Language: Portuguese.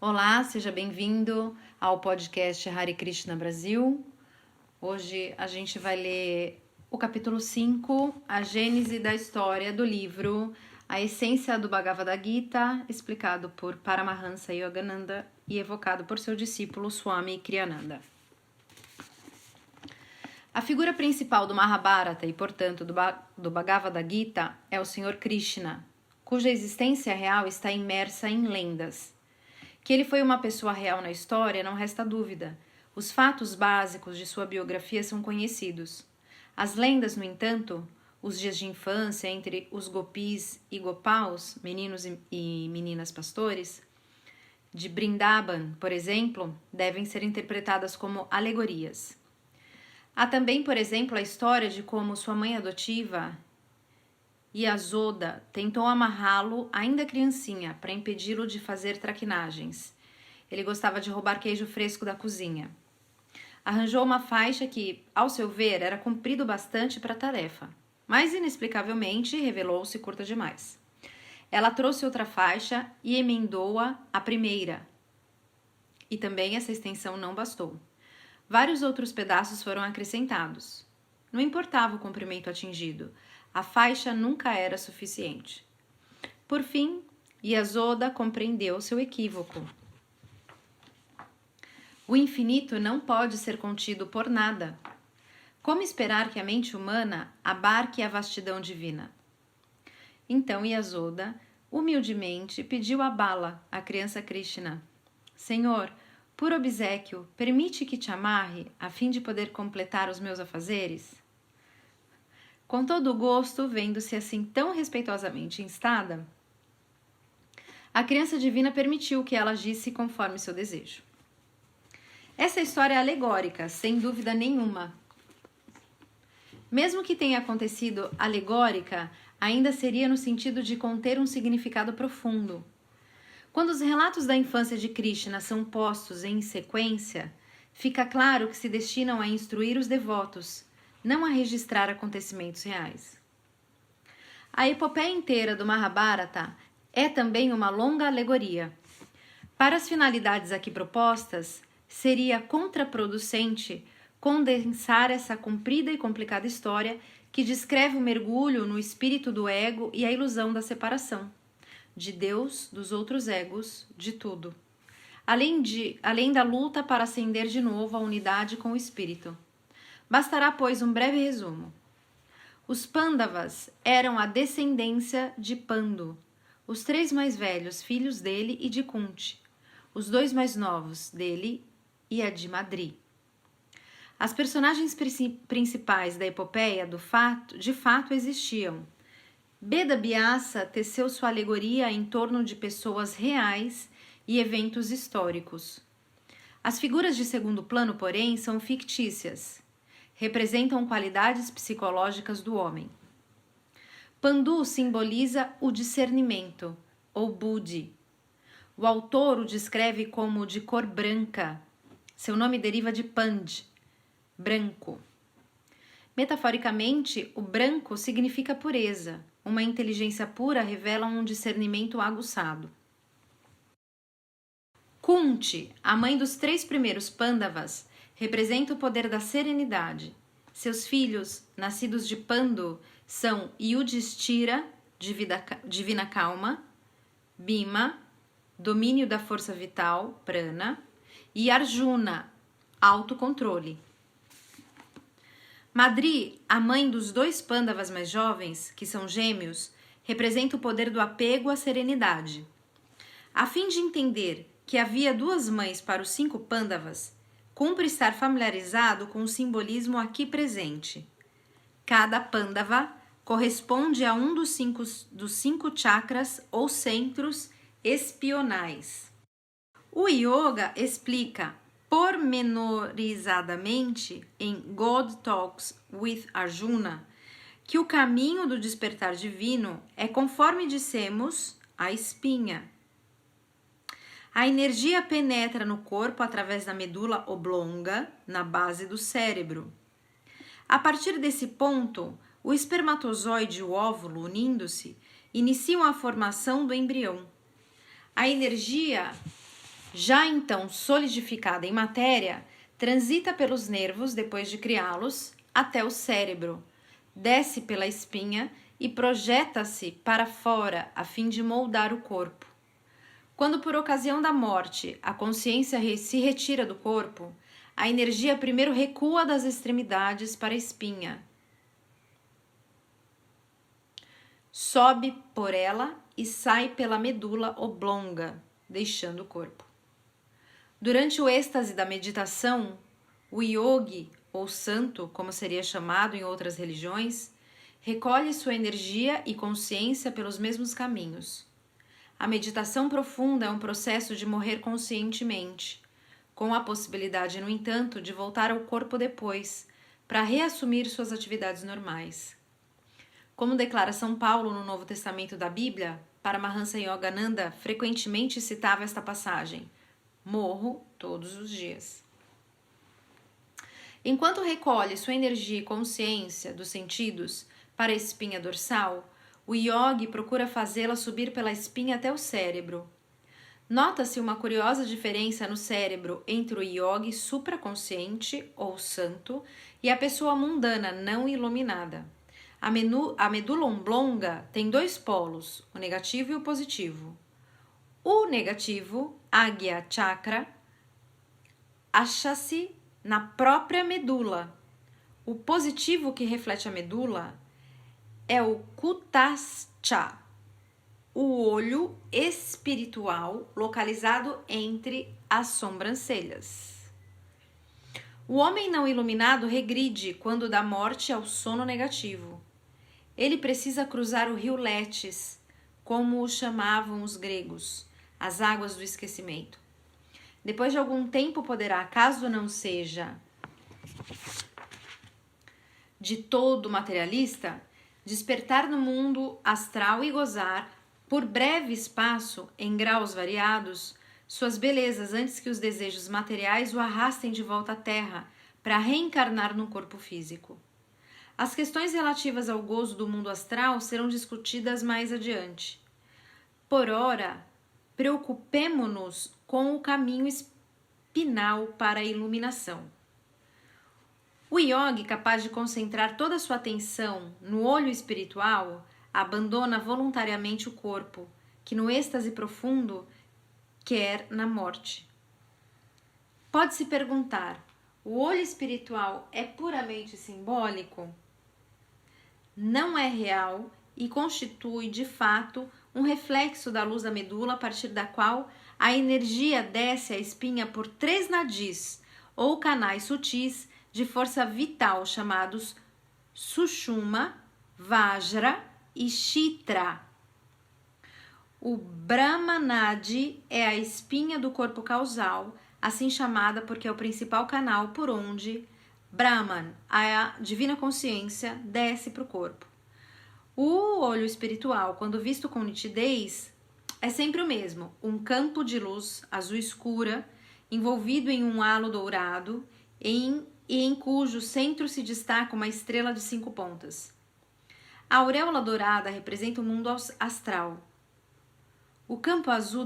Olá, seja bem-vindo ao podcast Hare Krishna Brasil. Hoje a gente vai ler o capítulo 5, a gênese da história do livro A Essência do Bhagavad Gita, explicado por Paramahansa Yogananda e evocado por seu discípulo Swami Kriyananda. A figura principal do Mahabharata e, portanto, do Bhagavad Gita é o Senhor Krishna, cuja existência real está imersa em lendas. Que ele foi uma pessoa real na história não resta dúvida. Os fatos básicos de sua biografia são conhecidos. As lendas, no entanto, os dias de infância entre os gopis e gopals, meninos e meninas pastores, de Vrindavan, por exemplo, devem ser interpretadas como alegorias. Há também, por exemplo, a história de como sua mãe adotiva, Yasoda, tentou amarrá-lo ainda criancinha para impedi-lo de fazer traquinagens. Ele gostava de roubar queijo fresco da cozinha. Arranjou uma faixa que, ao seu ver, era comprido bastante para a tarefa, mas inexplicavelmente revelou-se curta demais. Ela trouxe outra faixa e emendou-a à primeira. E também essa extensão não bastou. Vários outros pedaços foram acrescentados. Não importava o comprimento atingido. A faixa nunca era suficiente. Por fim, Yasoda compreendeu seu equívoco. O infinito não pode ser contido por nada. Como esperar que a mente humana abarque a vastidão divina? Então Yasoda, humildemente, pediu a Bala, a criança Krishna: Senhor, por obséquio, permite que te amarre, a fim de poder completar os meus afazeres? Com todo o gosto, vendo-se assim tão respeitosamente instada, a criança divina permitiu que ela agisse conforme seu desejo. Essa história é alegórica, sem dúvida nenhuma. Mesmo que tenha acontecido alegórica, ainda seria no sentido de conter um significado profundo. Quando os relatos da infância de Krishna são postos em sequência, fica claro que se destinam a instruir os devotos, não a registrar acontecimentos reais. A epopeia inteira do Mahabharata é também uma longa alegoria. Para as finalidades aqui propostas, seria contraproducente condensar essa comprida e complicada história que descreve o mergulho no espírito do ego e a ilusão da separação, de Deus, dos outros egos, de tudo. Além da luta para ascender de novo à unidade com o espírito. Bastará, pois, um breve resumo. Os Pandavas eram a descendência de Pandu, os 3 mais velhos filhos dele e de Kunti, os 2 mais novos dele e a de Madri. As personagens principais da epopeia de fato existiam. Beda Vyasa teceu sua alegoria em torno de pessoas reais e eventos históricos. As figuras de segundo plano, porém, são fictícias. Representam qualidades psicológicas do homem. Pandu simboliza o discernimento, ou buddhi. O autor o descreve como de cor branca. Seu nome deriva de Pand, branco. Metaforicamente, o branco significa pureza. Uma inteligência pura revela um discernimento aguçado. Kunti, a mãe dos 3 primeiros Pandavas, representa o poder da serenidade. Seus filhos, nascidos de Pandu, são Yudhishthira, divina calma, Bhima, domínio da força vital, prana, e Arjuna, autocontrole. Madri, a mãe dos 2 Pandavas mais jovens, que são gêmeos, representa o poder do apego à serenidade. A fim de entender que havia 2 mães para os 5 Pandavas, cumpre estar familiarizado com o simbolismo aqui presente. Cada Pandava corresponde a um dos 5 chakras ou centros espionais. O yoga explica pormenorizadamente em God Talks with Arjuna que o caminho do despertar divino é, conforme dissemos, a espinha. A energia penetra no corpo através da medula oblonga, na base do cérebro. A partir desse ponto, o espermatozoide e o óvulo, unindo-se, iniciam a formação do embrião. A energia Já então solidificada em matéria, transita pelos nervos depois de criá-los até o cérebro, desce pela espinha e projeta-se para fora a fim de moldar o corpo. Quando por ocasião da morte a consciência se retira do corpo, a energia primeiro recua das extremidades para a espinha, sobe por ela e sai pela medula oblonga, deixando o corpo. Durante o êxtase da meditação, o yogi, ou santo, como seria chamado em outras religiões, recolhe sua energia e consciência pelos mesmos caminhos. A meditação profunda é um processo de morrer conscientemente, com a possibilidade, no entanto, de voltar ao corpo depois, para reassumir suas atividades normais. Como declara São Paulo no Novo Testamento da Bíblia, Paramahansa Yogananda frequentemente citava esta passagem: morro todos os dias. Enquanto recolhe sua energia e consciência dos sentidos para a espinha dorsal, o yogi procura fazê-la subir pela espinha até o cérebro. Nota-se uma curiosa diferença no cérebro entre o yogi supraconsciente, ou santo, e a pessoa mundana não iluminada. A medula oblonga tem dois polos, o negativo e o positivo. O negativo, Agya Chakra, acha-se na própria medula. O positivo, que reflete a medula, é o Kutascha, o olho espiritual localizado entre as sobrancelhas. O homem não iluminado regride quando dá morte ao sono negativo. Ele precisa cruzar o rio Létis, como o chamavam os gregos, as águas do esquecimento. Depois de algum tempo poderá, caso não seja de todo materialista, despertar no mundo astral e gozar, por breve espaço, em graus variados, suas belezas antes que os desejos materiais o arrastem de volta à Terra para reencarnar num corpo físico. As questões relativas ao gozo do mundo astral serão discutidas mais adiante. Por ora, preocupemo-nos com o caminho espinal para a iluminação. O yogi, capaz de concentrar toda a sua atenção no olho espiritual, abandona voluntariamente o corpo, que no êxtase profundo quer na morte. Pode-se perguntar: o olho espiritual é puramente simbólico? Não é real e constitui, de fato, um reflexo da luz da medula a partir da qual a energia desce à espinha por 3 nadis, ou canais sutis de força vital chamados Sushumna, Vajra e Chitra. O Brahmanadi é a espinha do corpo causal, assim chamada porque é o principal canal por onde Brahman, a divina consciência, desce para o corpo. O olho espiritual, quando visto com nitidez, é sempre o mesmo, um campo de luz azul escura, envolvido em um halo dourado, em cujo centro se destaca uma estrela de 5 pontas. A auréola dourada representa o mundo astral. O campo azul